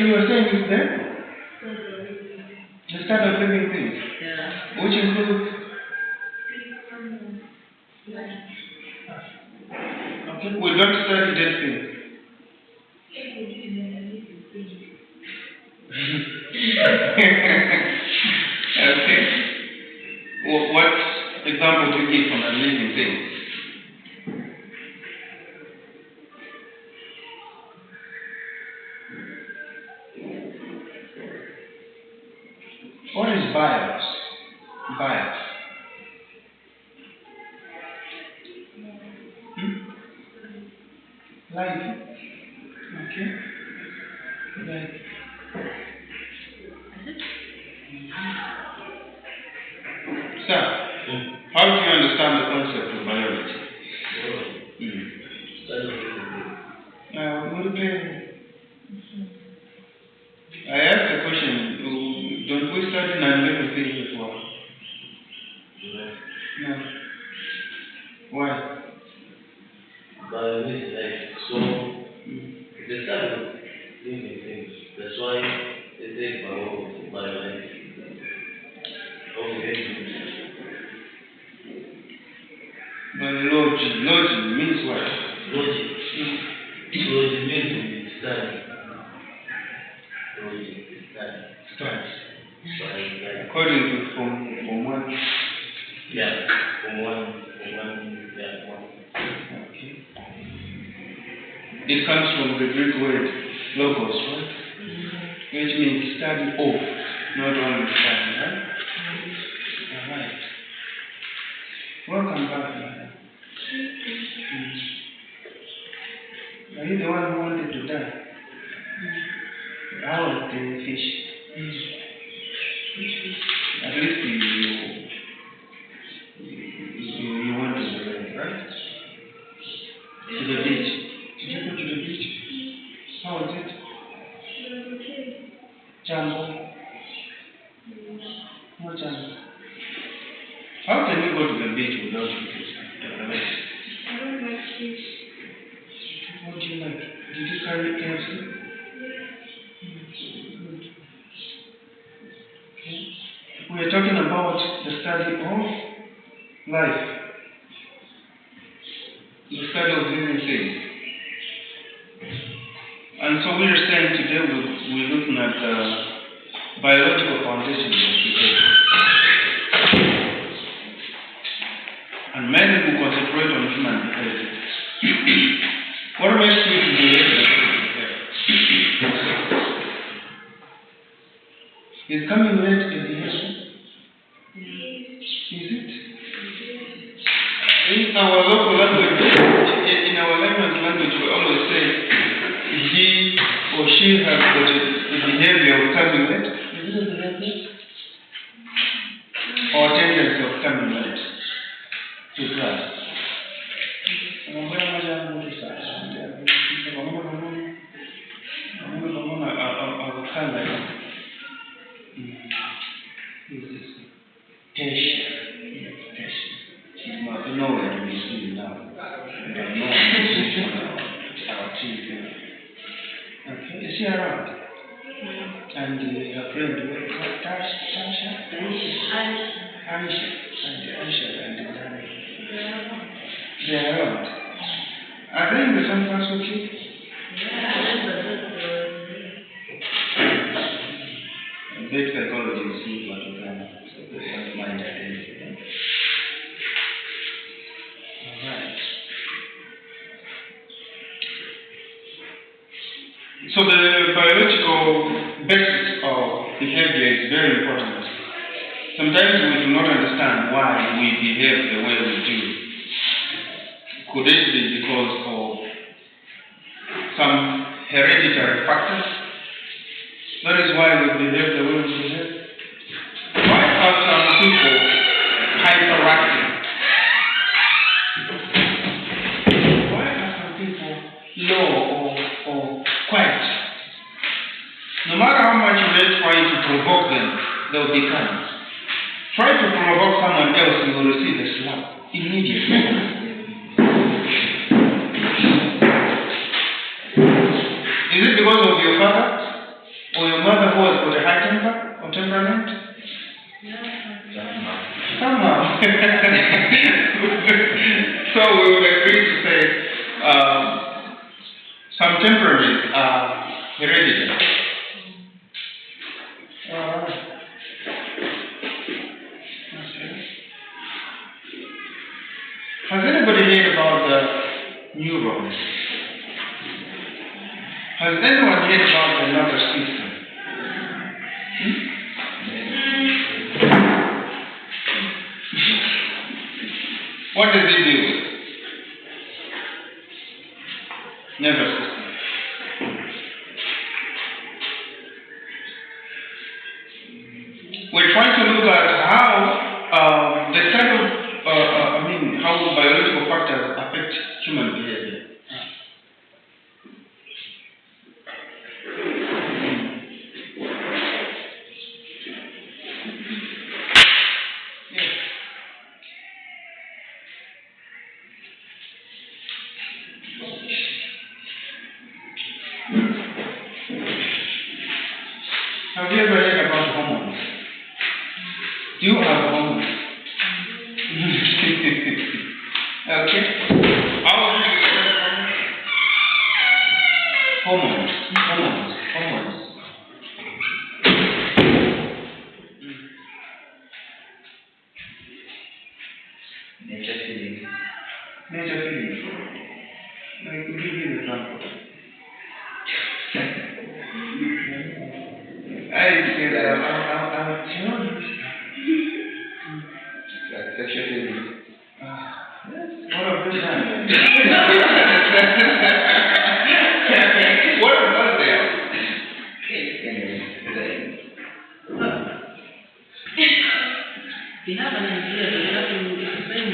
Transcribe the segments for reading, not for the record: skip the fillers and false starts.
you were saying is the start of living things. Yeah. Which includes. Okay, we don't study dead things. Okay. Well, what example do you give from a living thing? What is bios? Bios. Life. Okay. Life. Sir, how do you understand the concept of biology? I asked a question. Don't we study non-living things before? No. Why? Biology is life. So, the study of living things. That's why they take biology. Biology. Logy means what? Logic. Logic means study. Logic is study. Study. Like, According to from one. yeah, from one. Okay. It comes from the Greek word logos, right? Which means study of, not only study, right? Alright. Welcome back, Mother. Are you the one who wanted to die? How was the fish? At least you went to the lake, right? To the beach. Did you go to the beach? How was it? Jambo? No jambo. How can you go to the beach without looking at the lake? I don't like fish. What do you like? Did you carry KFC? Okay. We are talking about the study of life. The study of living things. And so we are saying today we're looking at the biological foundations of behavior. And mainly we concentrate on human behavior. What makes you behave the way you behave? Is coming late a behavior? Is it? In our local language, in our language, we always say he or she has got the behavior of coming late. Is it a behavior? Or tendency of coming late to class? Okay, is she around? And her friend, Tasha? Aisha. And Dani. They are around. Are they in the same class with you? Big psychology is what you can, so they don't mind anything. Alright. So the biological basis of behavior is very important. Sometimes we do not understand why we behave the way we do. Could it be because of some hereditary factors? That is why we behave the way we behave. Why are some people hyperactive? Why are some people low or quiet? No matter how much you may try to provoke them, they'll be calm. Try to provoke someone else, you will receive a slap immediately. Is it because of your father? So we would agree to say some temperaments are hereditary. Okay. Has anybody heard about the neurons? Has anyone heard about the nervous system? What does it do? Nervous system. We're trying to look at how the type of, how biological factors affect human behavior. Have you ever heard about hormones? Do you have hormones? Okay. How would you describe hormones? Hormones. Nature feeling. Nature feelings. I could give you an example. I say that I'm Like sexual feeling. what of this time? What about there? We have an idea that we have to explain.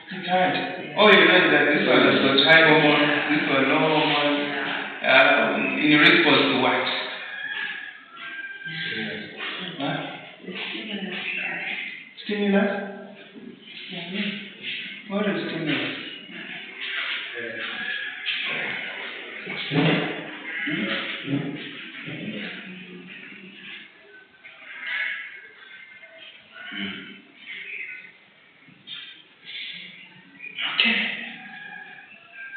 It's hard. Oh, you know that this one is got high hormone, this one low hormone. In response to what? Huh? Stimulus? What is stimulus? Okay.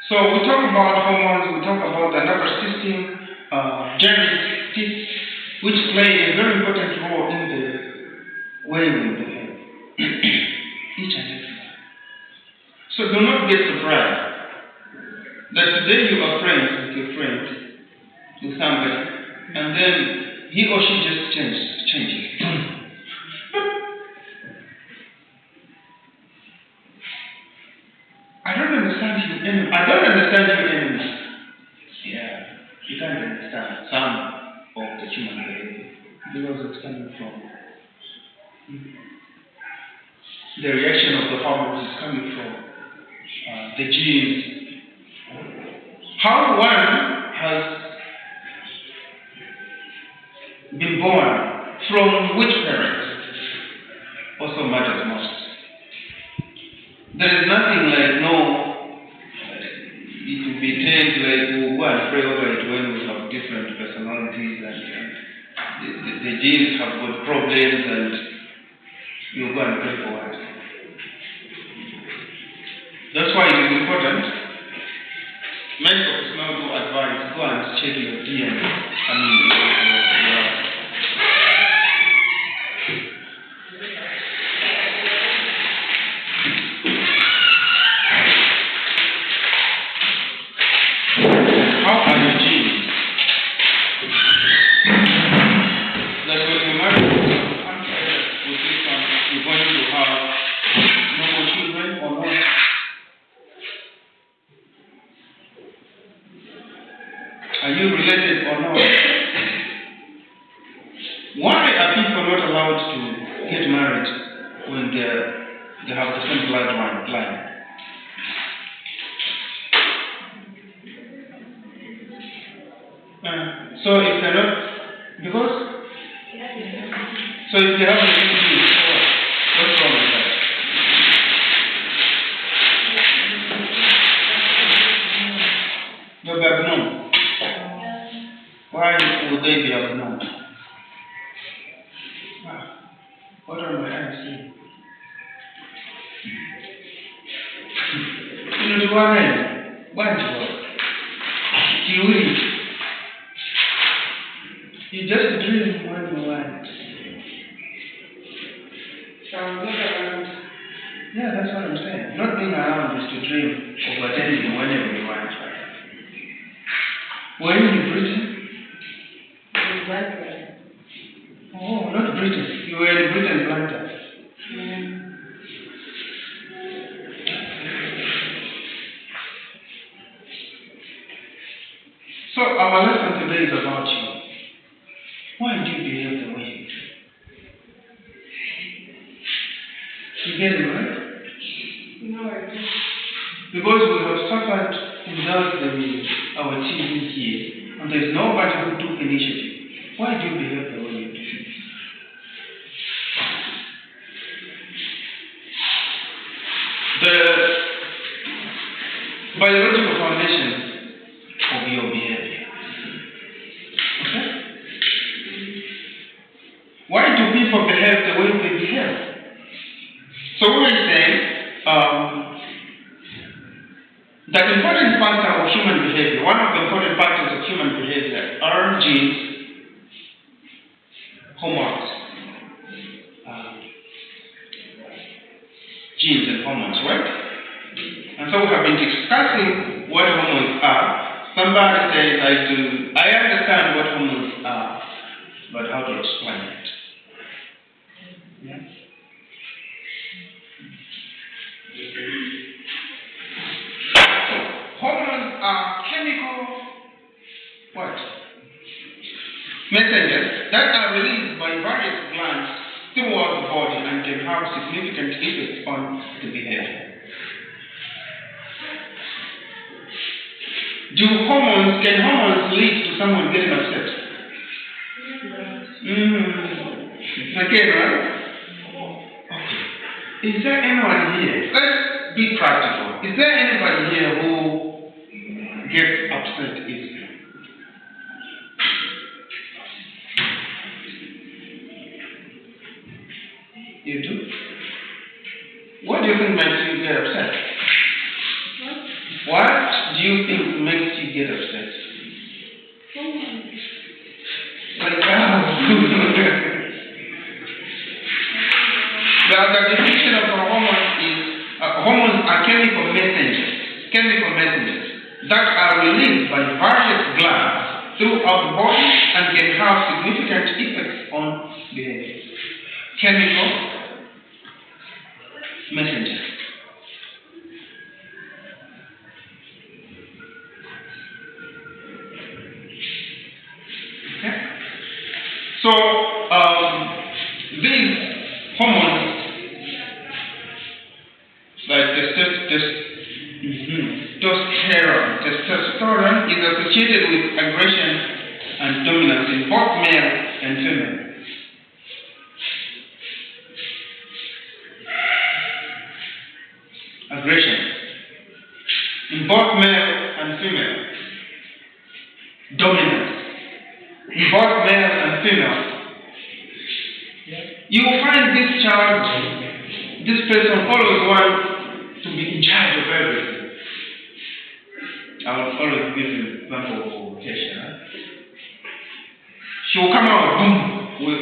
So we talk about hormones, we talk about the nervous system, genetics, which play a very important role in the way we behave. Each and every one. So do not get surprised that today you are friends with your friend, with somebody, and then he or she just changes. I don't understand you anymore. Yeah, you can't understand some of the human behavior because it's coming from the reaction of the hormones is coming from the genes. How one has been born from which parent also matters most. There is nothing like it will be tamed like we'll go and pray over it when we have different personalities and the genes have got problems and you go and pray for it. That's why it is important. Medical personnel do advise go and check your DNA. How are your genes? That when you marry with this one, you're going to have no more children or not? Are you related or not? Why are people not allowed to get married when they have the same bloodline? So if they're not, because, so if they have a disease, what's wrong with that? They'll be abnormal. Why would they be abnormal? What are my eyes seeing? Chihuahua, Banjo, Kiwi. You just dream when you want. Sounds like around. Yeah, that's what I'm saying. Not being around is to dream of attending whenever you want. Were you in Britain? In Blantyre. Oh, not Britain. You were in Britain, Blantyre. So our lesson today is about you. Why do you behave the way you do? You get it, right? No, I don't. Because we have suffered without our children here, and there's nobody who took initiative. Why do you behave the way you do? The biological foundation of your behavior. Okay? Why do people behave the way they behave? So we were saying that important factor of human behavior, one of the important factors of human behavior are genes, hormones. Genes and hormones, right? And so we have been discussing what hormones are. Somebody says, I understand what hormones are, but how to explain it? Yeah? Hormones are chemical what? Messengers that are released by various glands throughout the body and can have significant effects on the behavior. Can hormones lead to someone getting upset? It's okay, right? Okay. Is there anyone here? Let's be practical. Is there anybody here who gets upset easily? You do? What do you think makes you get upset? What do you think makes you get upset? The definition of a hormone is hormones are chemical messengers that are released by various glands throughout the body and can have significant effects on behavior. Chemical messengers. Okay? So, these hormones, like testosterone is associated with aggression and dominance in both male and female. Aggression in both male and female. Dominance in both male and female. You will find this person always wants to be in charge of everything. I will always give you an example of vocation. She will come out, boom,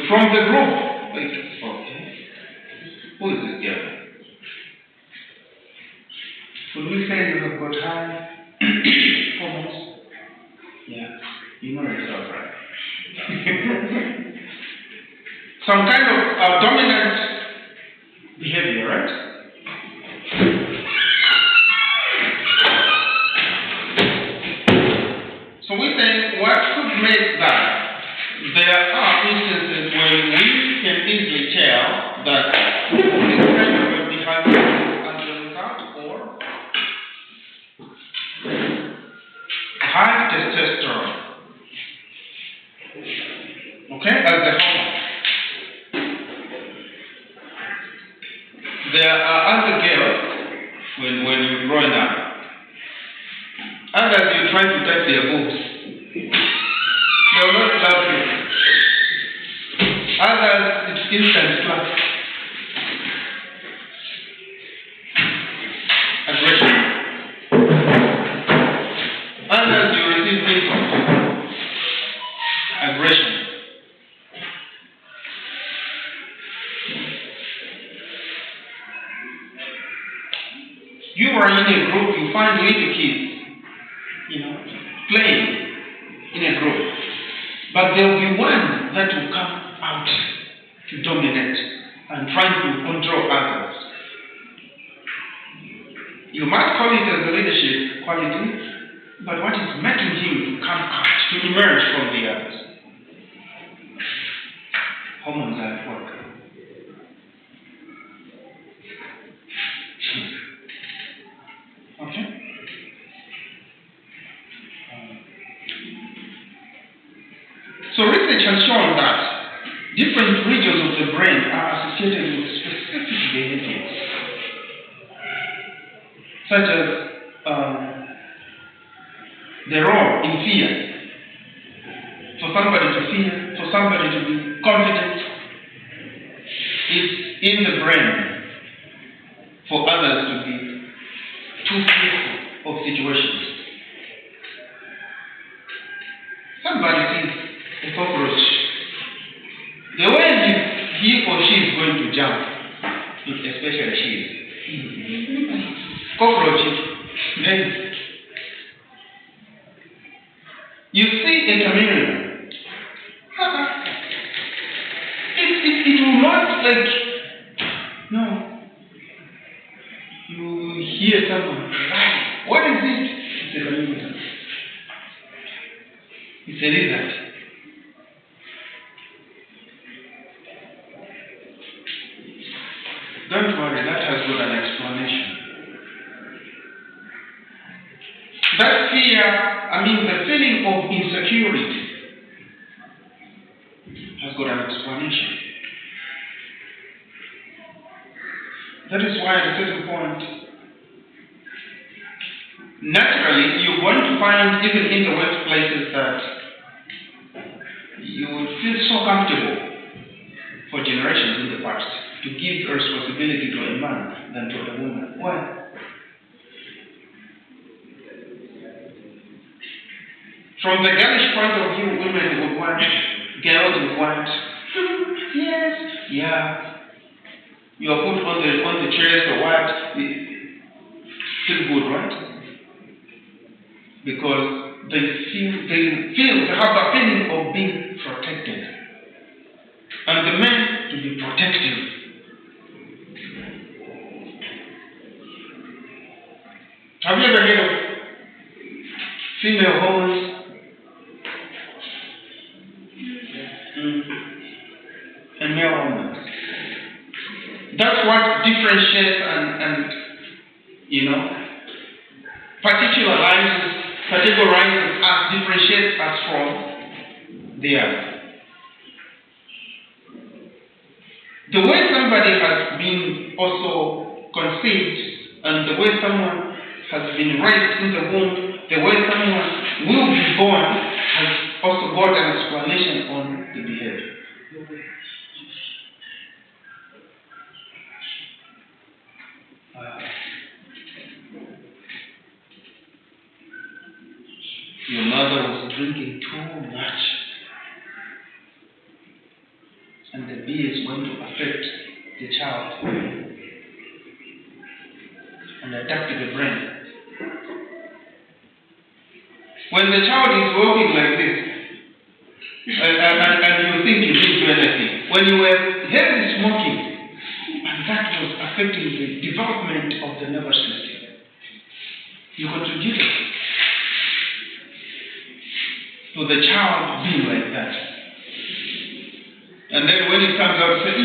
from the group. Wait, okay. Who is this girl? Would we say you have got high hormones? Yeah, you know yourself, right? Some kind of dominant behavior, right? So we think what could make that? There are instances when we can easily tell that this kind of a behavior is as a result or high testosterone. Okay, as the hormone. There are other girls when you're growing up. Others you try to touch their boobs. They will not love you. Others it's instant slap. Aggression. You are in a group, you find little kids, playing in a group. But there will be one that will come out to dominate and try to control others. You might call it as a leadership quality, but what is making him to come out, to emerge from the others? Hormones are at work. Okay? So research has shown that different regions of the brain are associated with specific behaviors, such as the role in fear. For somebody to fear, for somebody to be confident, is in the brain. For others to be too fearful of situations. Somebody sees a cockroach. The way he or she is going to jump, especially she, cockroaches, then you see a chameleon. It will not no. You hear someone cry. What is it? It's a chameleon. It's a lizard. Don't worry, that has got an explanation. That fear, the feeling of insecurity has got an explanation. That is why at a certain point, naturally, you're going to find, even in the workplaces, that you would feel so comfortable for generations in the past to give a responsibility to a man than to a woman. Why? From the girlish point of view, women would want, girls would want, yes, yeah. You are put on the chairs or what? Feel good, right? Because they have a feeling of being protected. And the men to be protective. Have you ever heard of female hormones? And male hormones. That's what differentiates and categorizes us, differentiates us from the other. The way somebody has been also conceived and the way someone has been raised in the womb, the way someone will be born has also got an explanation on the behavior. Your mother was drinking too much, and the beer is going to affect the child and attack the brain. When the child is walking like this, and you think you didn't do anything, when you were heavily smoking, and that was affecting the development of the nervous system, you contributed to the child being like that. And then when it comes out, say,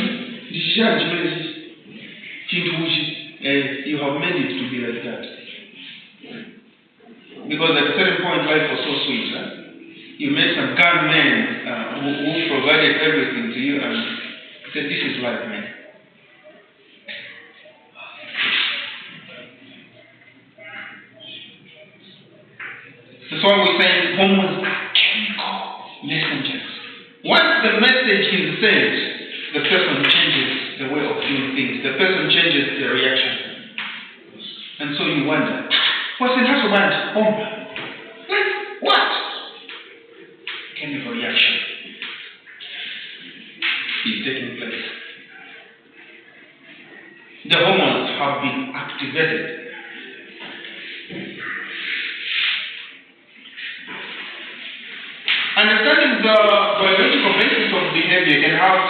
you have made it to be like that. Because at a certain point, life was so sweet. Huh? You met some gunmen who provided everything to you, and said, "This is life, man." That's why we're saying hormones are chemical messengers. Once the message is sent, the person changes the way of doing things. The person changes the reaction. And so you wonder, what's in that about hormone? What? Chemical reaction is taking place. The hormones have been activated.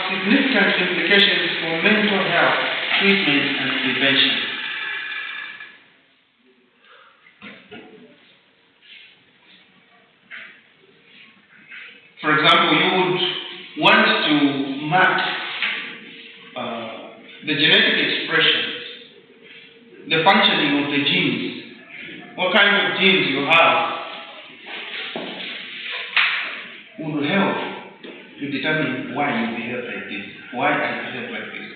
significant implications for mental health treatment and prevention. For example, you would want to map the genetic expressions, the functioning of the genes, what kind of genes you have would help to determine why you behave like this, why I behave like this.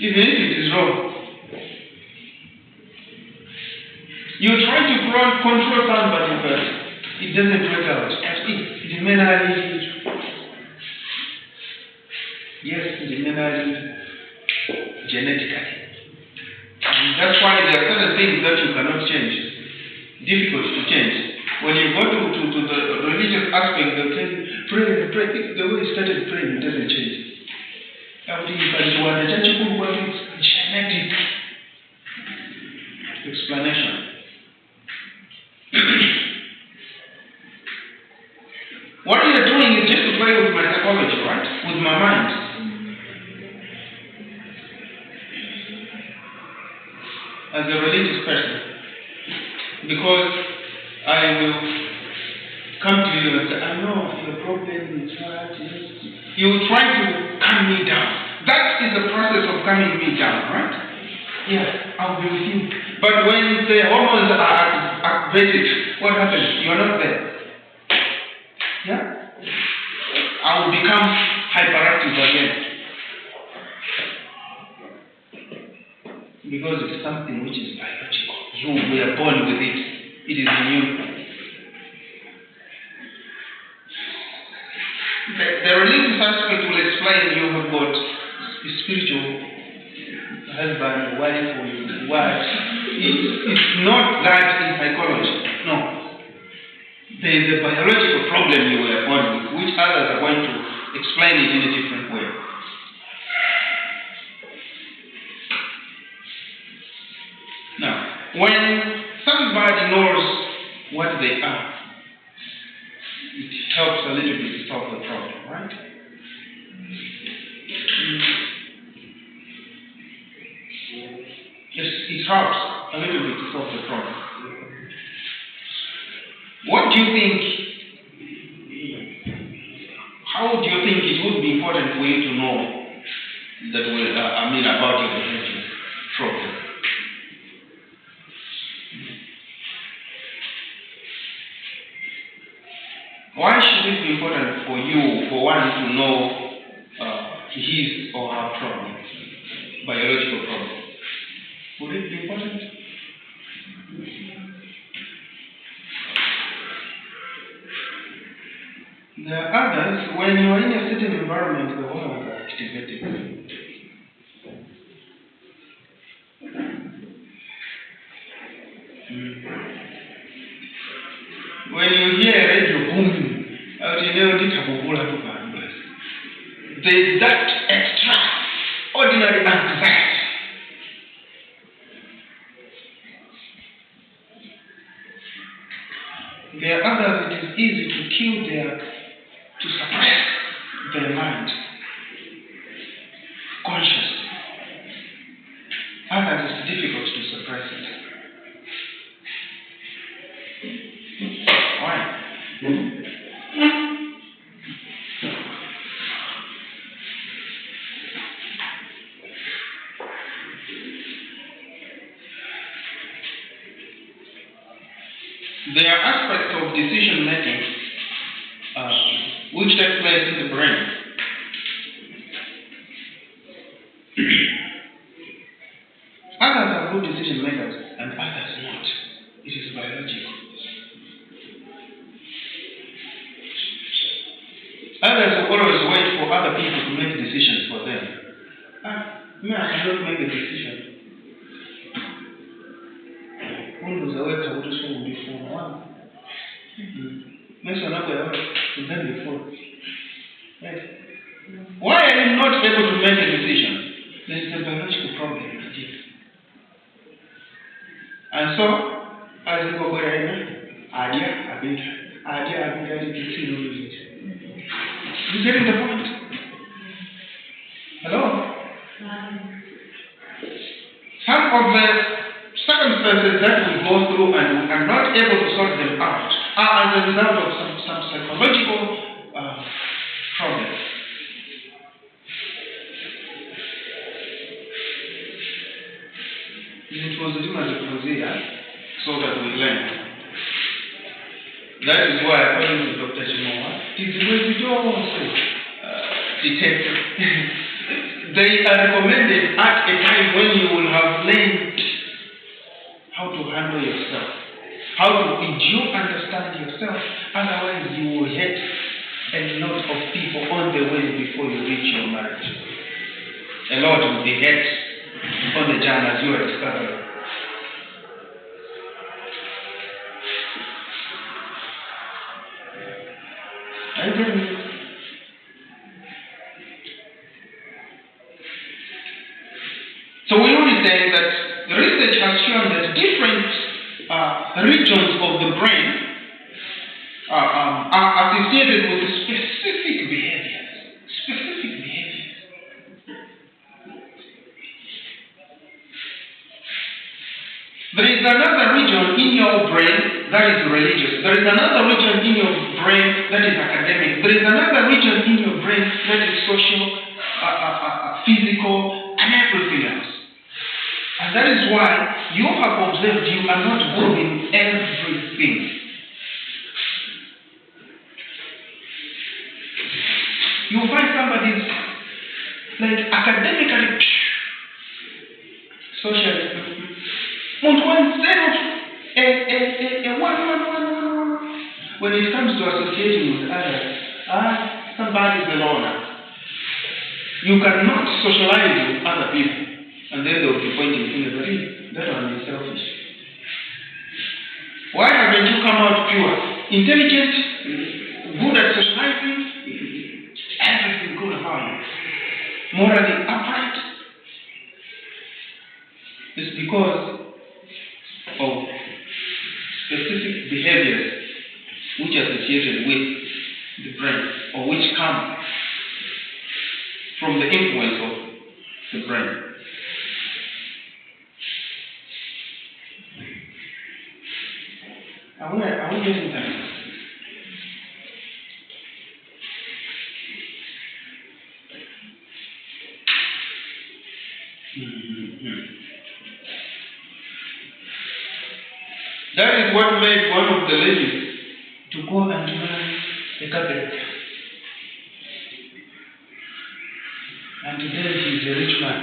Even if it is wrong, you try to control somebody, but it doesn't work out. It may not lead. Yes, it may not lead genetically. And that's why there are certain things that you cannot change, difficult to change. When you go to the religious aspect, they'll tell you, pray. The way you started praying, it doesn't change. It's genetic explanation. What you're doing is just to play with my psychology, right? With my mind. As a religious person. Because I will come to you and say, I know your problem is what is. You will try to calm me down. That is the process of calming me down, right? Yeah, I'll be with you. But when the hormones are activated, what happens? You're not there. Yeah? I will become hyperactive again. Because it's something which is biological. You were born with it. It is in you. The religious aspect will explain you have got spiritual husband, wife, or wife. It's not that in psychology. No. There is a biological problem you were born with, which others are going to explain it in a different way. Now, when somebody knows what they are, it helps a little bit to solve the problem, right? Yes, it helps a little bit to solve the problem. What do you think? How do you think it would be important for you to know that about your behavior problem? Why should it be important for you, for one, to know his or her problem, biological problem? Would it be important? There are others, when you are in a certain environment, the hormones are activated. When you hear a radio booming, there is that extraordinary anxiety. There are others, it is easy to kill to suppress their mind consciously. Others, it's difficult to suppress it. Why? There are aspects of decision making which take place in the brain. Others are good decision makers and others not. It is biological. Others will always wait for other people to make decisions for them. Me, I cannot make a decision. Windows are working with this one before one. Mention up then before. Right. Why are you not able to make a decision? There is a biological problem. And so azikobwera ina adya apita likitsilulizi. You getting the point? Hello? Some of the circumstances that we go through and we are not able to sort them out are as a result of some psychological problems. It was so that we learn. That is why, according to Dr. Chimowa, detective. They are recommended at a time when you will have learned how to handle yourself, how to understand yourself. Otherwise, you will hurt a lot of people on the way before you reach your marriage. A lot will be hurt on the journey as you are discovering. Are you getting me? So we only say that the research has shown that different regions of the brain are associated with specific behaviors. There is another region in your brain that is religious. There is another region in your brain that is academic. There is another region in your brain that is social, physical, and everything else. And that is why you have observed you are not good in everything. You find somebody like academically, socially, when it comes to associating with others, somebody is a loner. You cannot socialize with other people. And then they will be pointing fingers at you. That one is selfish. Why haven't you come out pure? Intelligent, good at socializing, everything good about you. Morally upright. It's because of specific behaviors which are associated with the brain, or which come from the influence of the brain. Are we getting that? That is what made one of the ladies to go and learn the carpenter. And today he is a rich man.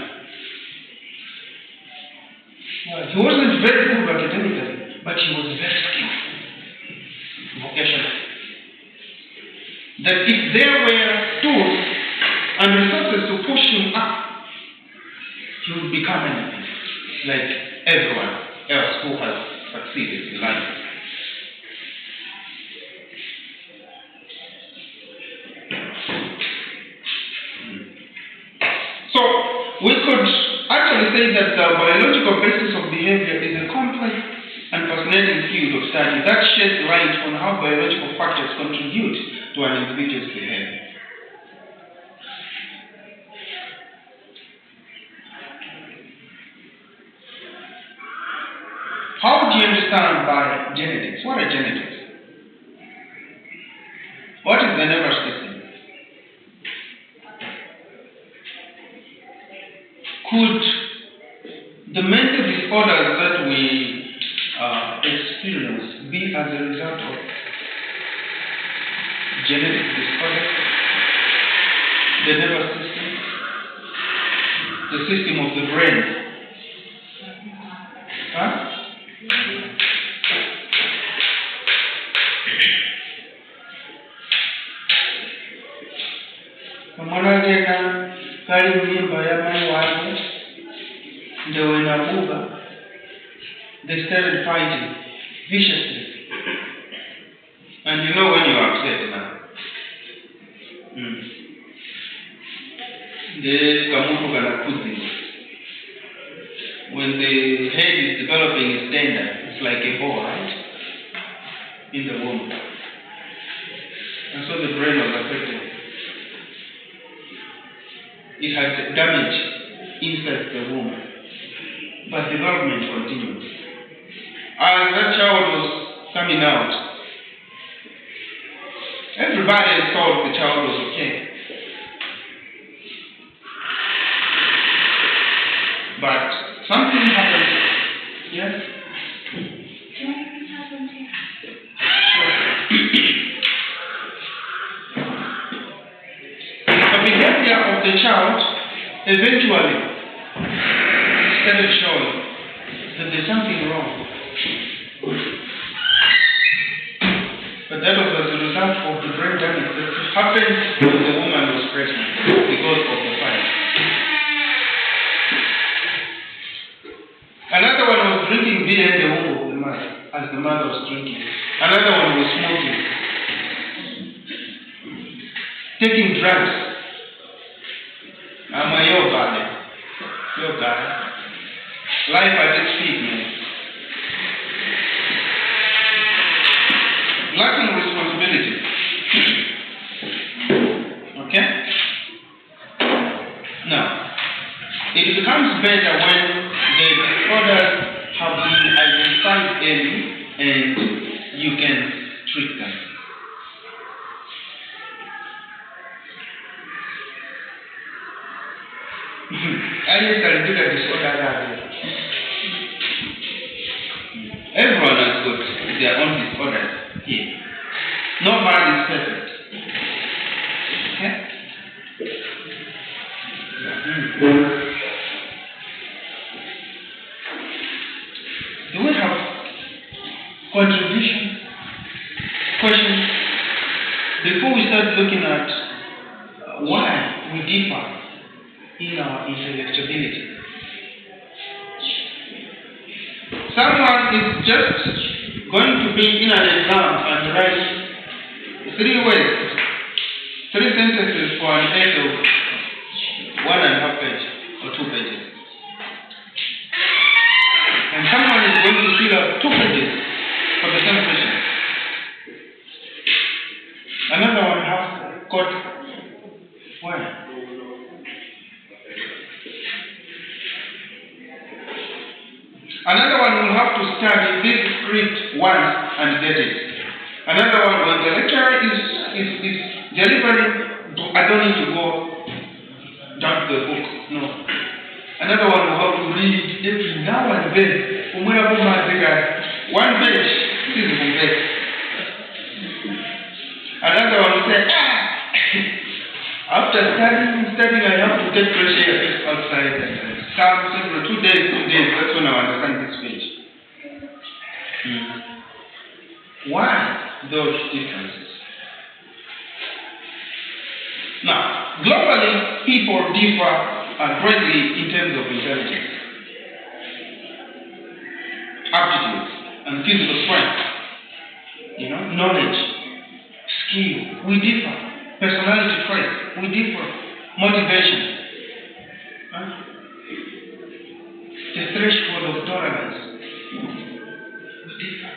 Well, he wasn't very good academically, but he was very skillful vocationally. That if there were tools and resources to push him up, he would become anything, like everyone else who has succeeded in life. So, we could actually say that the biological basis of behavior is a complex and fascinating field of study that sheds light on how biological factors contribute to an individual's behavior. How do you understand by genetics? What are genetics? What is the nervous system? Could the mental disorders that we experience be as a result of genetic disorder? The nervous system? The system of the brain? Huh? Mwanagenda kali mimba ya mai wake ndio inabuga. They started fighting viciously. And you know when you are upset now. The kamutu kana kuzi. When the head is developing its tender, like a hole, right? In the womb. And so the brain was affected. It had damage inside the womb. But development continued. As that child was coming out, everybody thought the child was okay. But something happened. Yes? What happened here? The behavior of the child eventually started showing that there's something wrong. But that was as a result of the brain damage that happened when the woman was pregnant because of the fire. Another one was drinking beer in the womb of the mother, as the mother was drinking. Another one was smoking. Taking drugs. I'm a your guy. Life at its feet, man. Lacking responsibility. Okay? Now, it becomes better when the disorders have been identified early and you can treat them. I used to look at disorder that way. Everyone has got their own disorders here. Nobody is perfect. Okay? Do we have contribution? Questions? Before we start looking at why we differ in our intellectuality. Someone is just going to be in an exam and write 3 words, 3 sentences for an essay of 1.5 pages or 2 pages. And someone is going to fill up 2 pages for the same question. Another one has got 1. Another one will have to study this script once and get it. Another one, when the lecturer is delivering, I don't need to go down to the book. No. Another one will have to read every now and then. 1 page, this is from there. Another one will say, after studying, I have to get fresh air outside and come several 2 days, that's when I understand this page. Why those differences? Now, globally, people differ greatly in terms of intelligence, aptitude, and physical strength. Knowledge, skill, we differ. Personality traits, we differ. Motivation. The threshold of tolerance, we differ.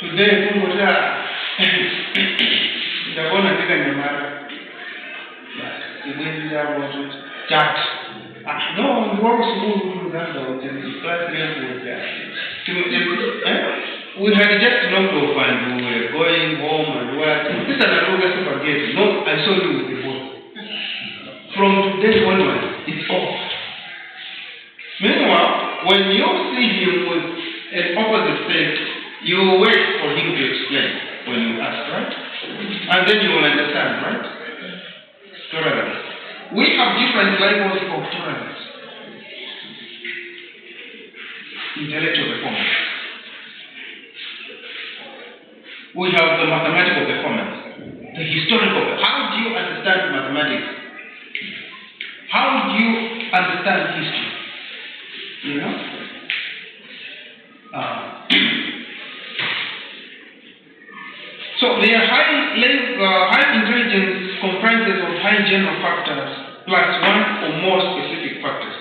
Today, Kungoja, the one I think I'm mad. The way we are was chat. No, we were smooth, we had just knocked off and we were going home and what. This is an August spaghetti. No, I saw you with the boy. From today onwards, it's off. Meanwhile, when you see him with an opposite sex, you wait for him to explain when you ask, right? And then you will understand, right? Tolerance. We have different levels of tolerance. Intellectual performance. We have the mathematical performance, the historical. How do you understand mathematics? How do you understand history? So their high intelligence comprises of high general factors plus one or more specific factors.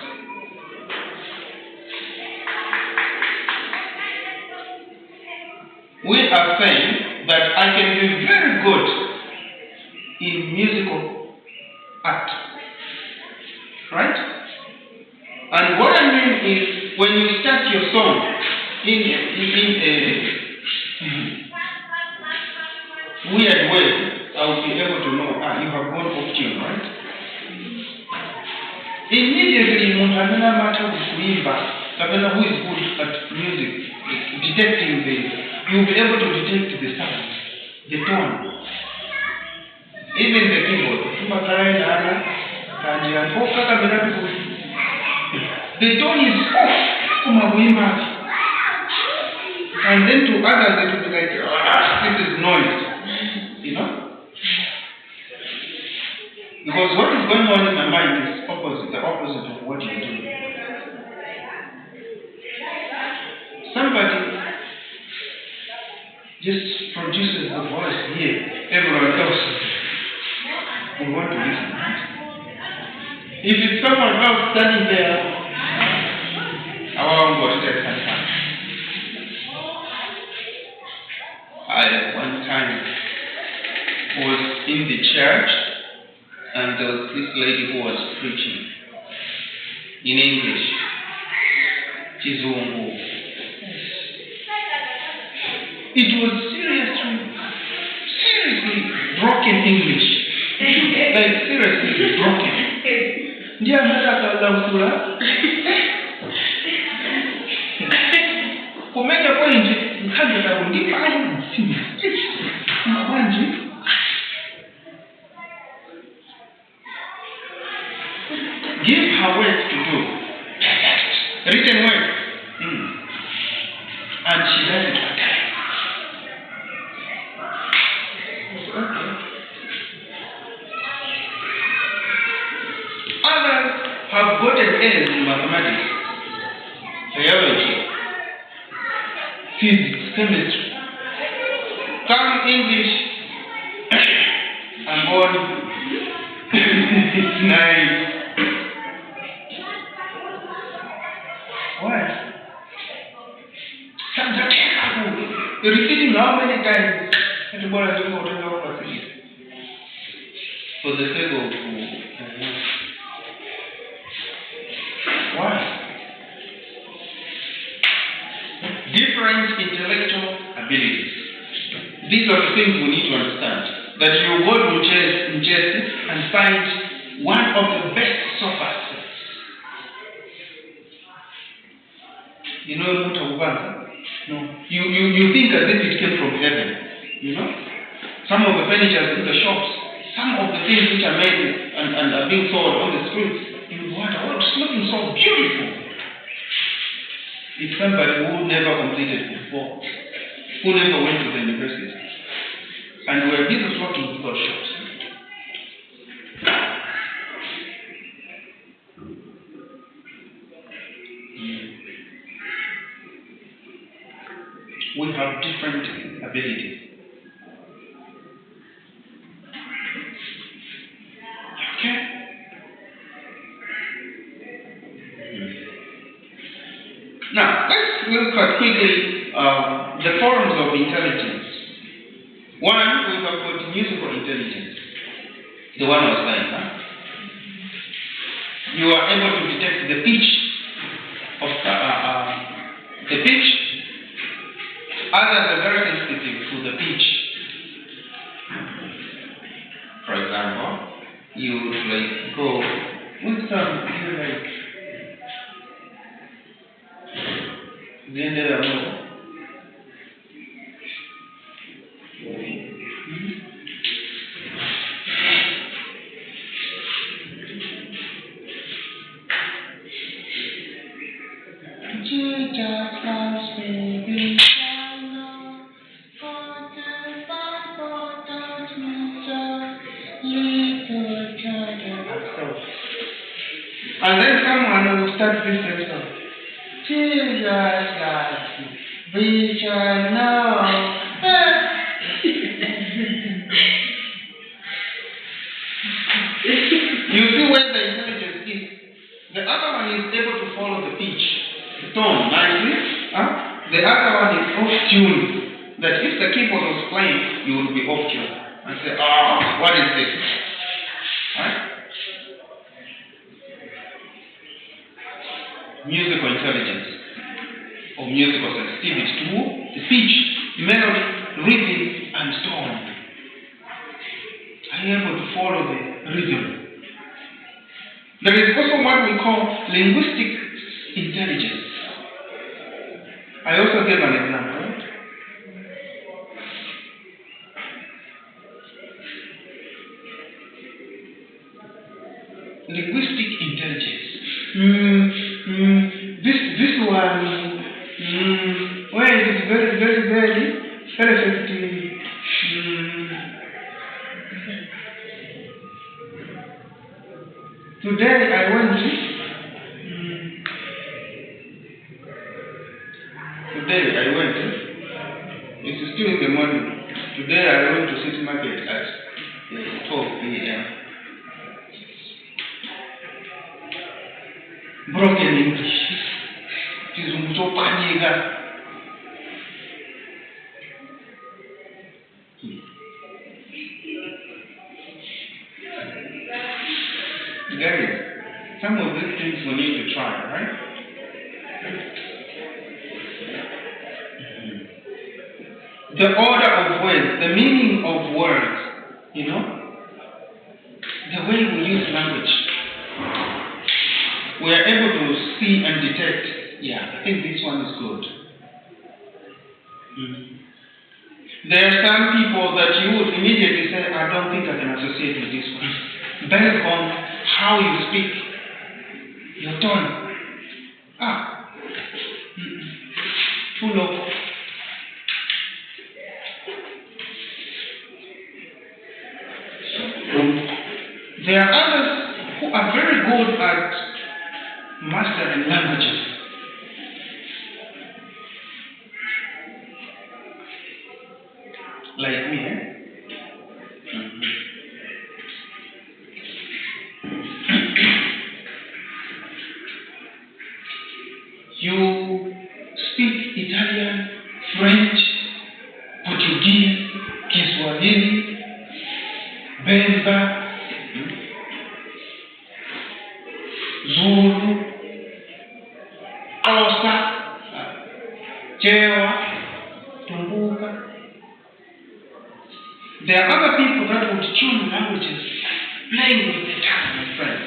We are saying that I can be very good in musical art. Right? And what I mean is when you start your song in a weird way, I will be able to know, you have gone off tune, right? Immediately, who is good at music, detecting you'll be able to detect the sound, the tone, even the keyboard. The tone is off, and then to others it will be like, this is noise, you know? Because what is going on in my mind is the opposite of what you're doing. Somebody just produces a voice here, everyone else will want to listen. If it's someone else standing there, I won't go to take some time. I one time was in the church and there was this lady who was preaching in English. Kizungu. It was seriously broken English. Like seriously broken. Ndia mtaka kula. Kumeka point mkaje tarundi pale msimu. Mwanji. Give her work to do. Written work. And she does it for time. Others have gotten A's in mathematics, biology, physics, chemistry. Come English, I'm on 9. Why? You're repeating how many times? For the sake of why? Different intellectual abilities. These are the things we need to understand. That your word will ingest and find one of the best sofas. You know Mutaubanga? No. You think as if it came from heaven. You know? Some of the furniture in the shops, some of the things which are made and are being sold on the streets, you wonder, oh, it's looking so beautiful. It's somebody who never completed before, who never went to the university. And were busy working with those shops. We have different abilities. Okay? Now, let's look at quickly the forms of intelligence. One, we have got musical intelligence. The one I was saying, huh? You are able to detect the pitch of the pitch. Others are very sensitive to the pitch. For example, you like go with some the end of the move. And then someone will start this song. Jesus loves you, we shall know. You see when the nicely. The other one is off tune. That if the keyboard was playing, you would be off tune and say, what is this? Right? Musical intelligence or musical sensitivity to pitch, melody, rhythm, and tone. Are you able to follow the rhythm? There is also what we call linguistic intelligence. I also gave an example. Linguistic intelligence. This one, where it is very perfectly. Today I went it's still in the morning. Today I went to City Market at 12 p.m. Broken English. Kizunguzopaniga. Guys, some of these things we need to try, right? The order of words, the meaning of words, the way we use language. We are able to see and detect, I think this one is good. There are some people that you would immediately say, I don't think I can associate with this one. Based on how you speak, your tone. Too low. There are others who are very good at mastering languages. Like me, You speak Italian, French, Portuguese, Kiswahili, Bemba, Zulu, Xhosa, Chewa, Tumbuka. There are other people that would tune languages, playing with the tongue, my friend.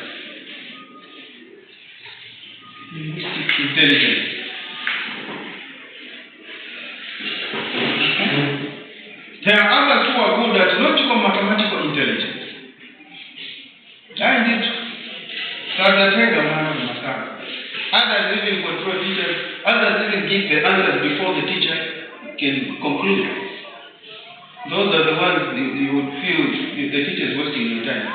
Linguistic intelligence. There are others who are good at logical mathematical intelligence. I did. Others even control teachers. Others even give the answers before the teacher can conclude. Those are the ones you would feel the teacher is wasting your time.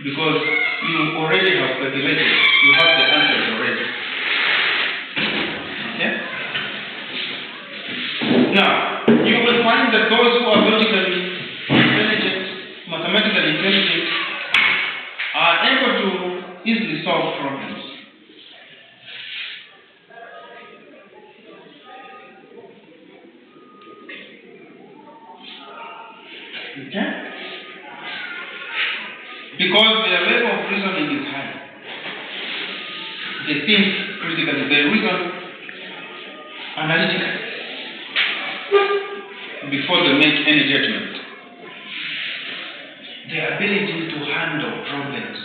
Because you already have calculated. You have the answers already. Okay? Now, you will find that those who are logically intelligent, mathematically intelligent, are able to easily solve problems. Okay? Because their level of reasoning is high. They think critically, they reason analytically before they make any judgment. Their ability to handle problems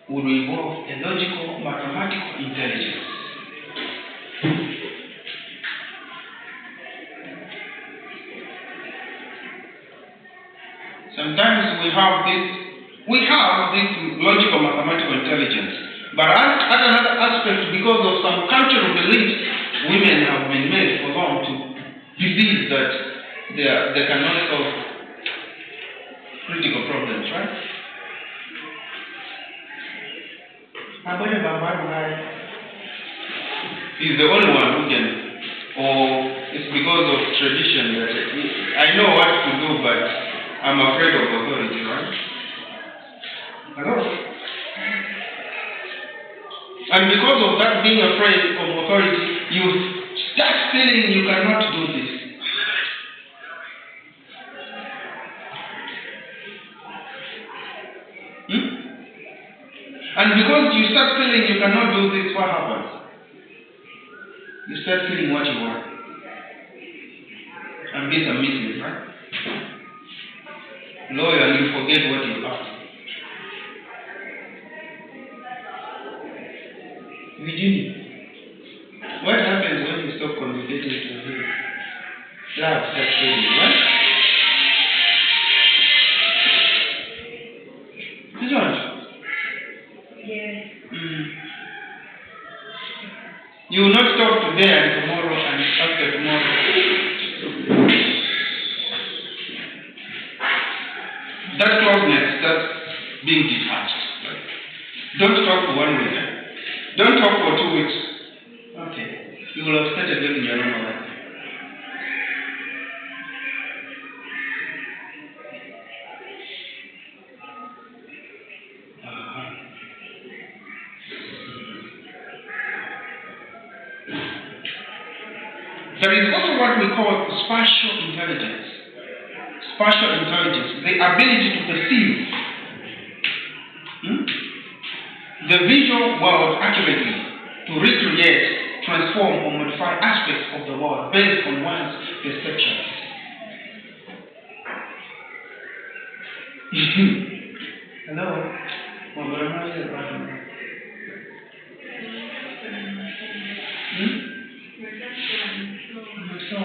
will involve a logical, mathematical intelligence. Sometimes we have this logical, mathematical intelligence, but at another aspect, because of some cultural beliefs, women have been made for long to believe that they cannot solve critical problems, right? He's the only one who can, or it's because of tradition that I know what to do, but I'm afraid of authority, right? Hello? And because of that being afraid of authority, you start feeling you cannot do this. And because you start feeling you cannot do this, what happens? You start feeling what you want. And these are missing, right? Loyal, you forget what you are. Virginia, what happens when you stop communicating to him? Love starts fading, right? This one? Yes. You will not stop today and tomorrow and after tomorrow. That closeness starts being detached. Right? Don't talk for 1 week. Don't talk for 2 weeks. Okay. You will have started living your normal life. There is also what we call spatial intelligence. Spatial intelligence, the ability to perceive the visual world accurately, to recreate, transform, or modify aspects of the world based on one's perceptions. Hello? What am I saying about him? So,